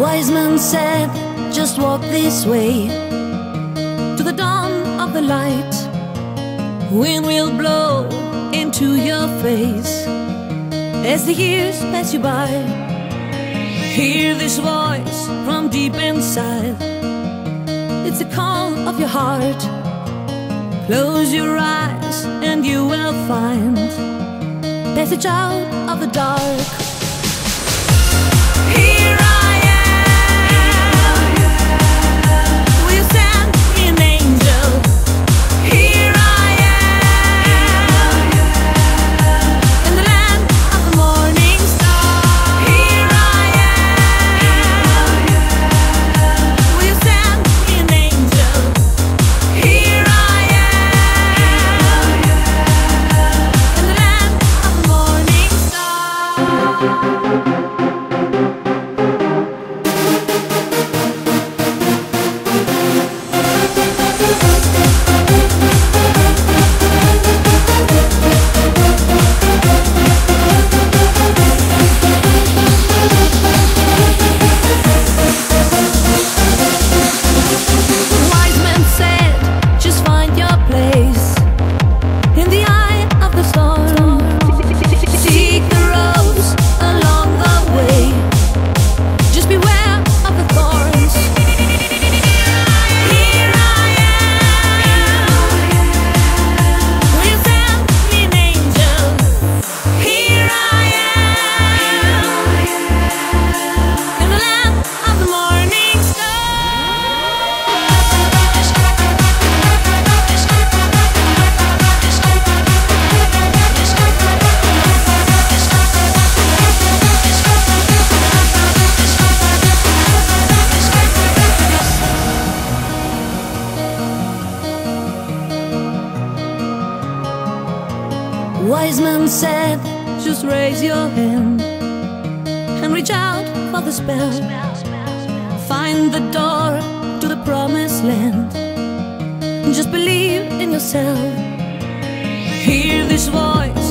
Wise man said, just walk this way to the dawn of the light. Wind will blow into your face as the years pass you by. Hear this voice from deep inside. It's the call of your heart. Close your eyes and you will find passage out of the dark. Here I am. Will you send me an angel? Here I am. In the land of the morning star. Here I am. Will you send me an angel? Here I am. In the land of the morning star. Wise man said, just raise your hand and reach out for the spell. Find the door to the promised land. Just believe in yourself. Hear this voice